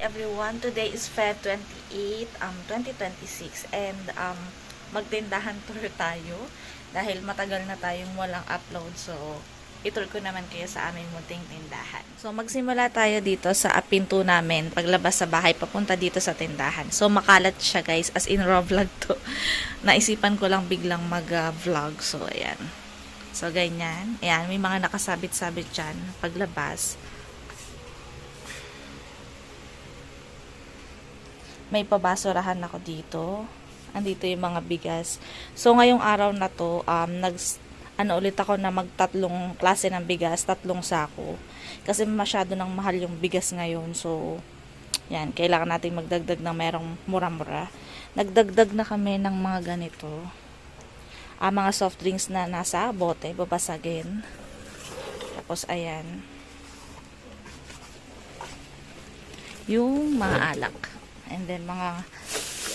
everyone. Today is Feb 28, 2026 and magtindahan tour tayo dahil matagal na tayong walang upload. So, itour ko naman kayo sa aming munting tindahan. So, magsimula tayo dito sa pinto namin paglabas sa bahay papunta dito sa tindahan. So, makalat siya guys, as in raw vlog to. Naisipan ko lang biglang mag-vlog. So, ayan. So, ganyan. Ayan, may mga nakasabit-sabit dyan paglabas. May pabasurahan ako dito. Andito yung mga bigas. So, ngayong araw na to, ulit ako na magtatlong klase ng bigas, 3 sako. Kasi masyado nang mahal yung bigas ngayon. So, yan, kailangan natin magdagdag ng merong mura-mura. Nagdagdag na kami ng mga ganito. Mga soft drinks na nasa bote, babasagin. Tapos, ayan. Yung mga alak. And then, mga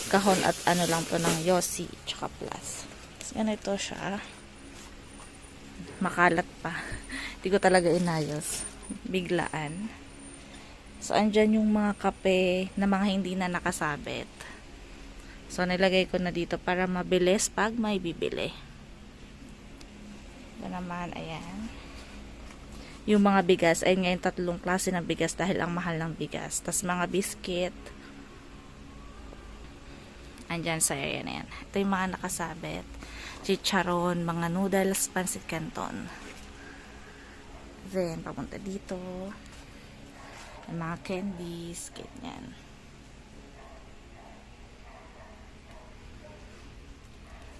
kahon at ano lang to ng Yossi, tsaka plus. So, ganito siya. Makalat pa. Hindi ko talaga inayos. Biglaan. So, andyan yung mga kape na mga hindi na nakasabit. So, nilagay ko na dito para mabilis pag may bibili. Ito naman, ayan. Yung mga bigas, ay ngayon 3 klase ng bigas dahil ang mahal ng bigas. Tapos mga biscuit. Andyan sa area na yan. Ito yung mga nakasabit. Chicharon, mga noodles, pansit canton. Then, papunta dito. Yung mga candies, ganyan.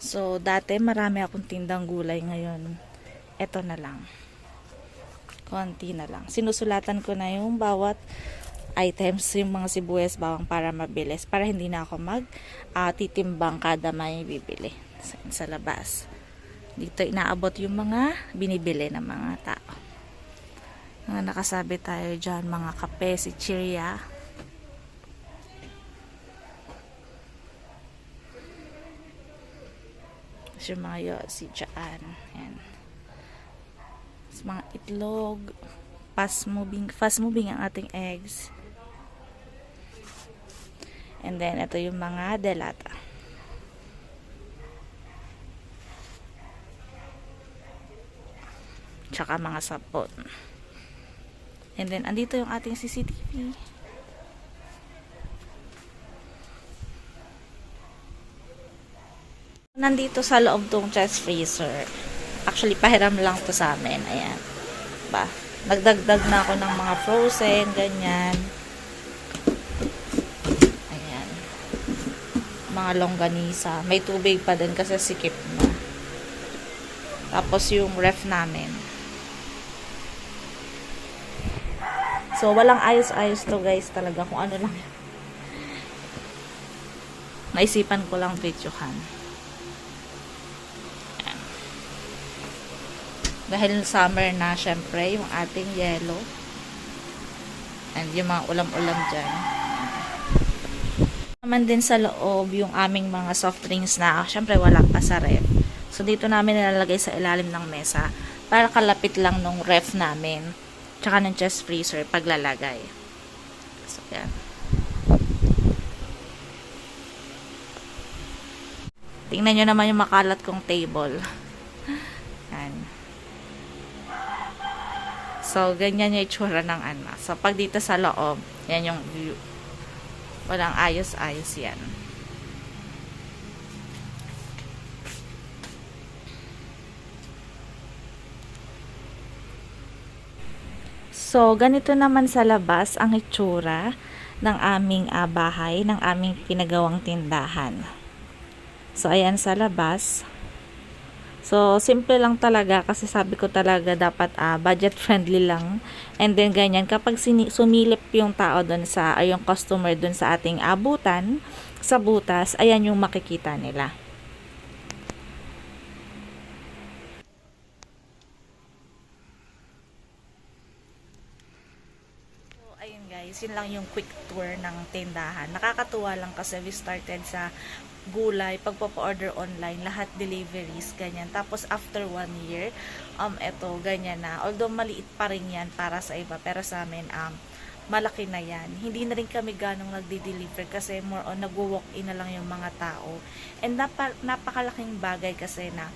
So, dati marami akong tindang gulay ngayon. Ito na lang. Konti na lang. Sinusulatan ko na yung bawat items, yung mga sibuyas, bawang para mabilis. Para hindi na ako titimbang kada may bibili sa labas. Dito inaabot yung mga binibili ng mga tao. Mga nakasabi tayo dyan, mga kape, si Chiria. Yung mga Yossi dyan. Ayan. Mga itlog. Fast moving ang ating eggs. And then, ito yung mga delata. Tsaka mga sabon. And then, andito yung ating CCTV. Nandito sa loob tong chest freezer. Actually, pahiram lang to sa amin. Ayan. Ba? Nagdagdag na ako ng mga frozen, ganyan. Ayan. Mga longganisa. May tubig pa din kasi sikip na. Tapos yung ref namin. So, walang ayos-ayos to guys talaga. Kung ano lang. Naisipan ko lang videohan. Dahil summer na, syempre, yung ating yellow. And yung mga ulam-ulam dyan. Naman din sa loob, yung aming mga soft drinks na, syempre, wala pa sa ref. So, dito namin nilalagay sa ilalim ng mesa para kalapit lang nung ref namin. Tsaka ng chest freezer paglalagay. So, yan. Tingnan nyo naman yung makalat kong table. Yan. So, ganyan yung itsura ng ano. So, pag dito sa loob, yan yung view. Walang ayos-ayos yan. So, ganito naman sa labas ang itsura ng aming bahay, ng aming pinagawang tindahan. So, ayan sa labas. So, simple lang talaga kasi sabi ko talaga dapat budget friendly lang. And then, ganyan. Kapag sumilip yung tao dun sa, yung customer dun sa ating abutan, sa butas, ayan yung makikita nila. So, ayun guys, yun lang yung quick tour ng tindahan. Nakakatuwa lang kasi we started sa gulay, pagpapa-order online, lahat deliveries, ganyan. Tapos, after 1 year, eto, ganyan na. Although, maliit pa rin yan para sa iba. Pero sa amin, malaki na yan. Hindi na rin kami ganong nagdi-deliver kasi more on nag-walk-in na lang yung mga tao. And napakalaking bagay kasi na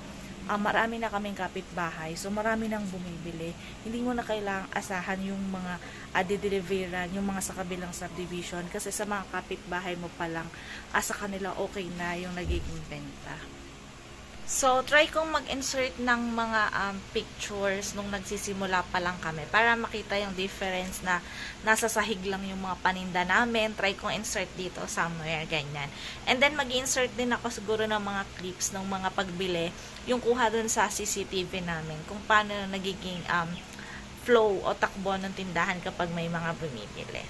marami na kaming kapitbahay, so marami nang bumibili. Hindi mo na kailangang asahan yung mga dideliveran, yung mga sa kabilang subdivision, kasi sa mga kapitbahay mo pa lang, sa kanila okay na yung nagiging benta. So, try kong mag-insert ng mga pictures nung nagsisimula pa lang kami para makita yung difference na nasa sahig lang yung mga paninda namin. Try kong insert dito somewhere, ganyan. And then, mag-insert din ako siguro ng mga clips ng mga pagbili, yung kuha dun sa CCTV namin, kung paano nagiging flow o takbo ng tindahan kapag may mga bumibili.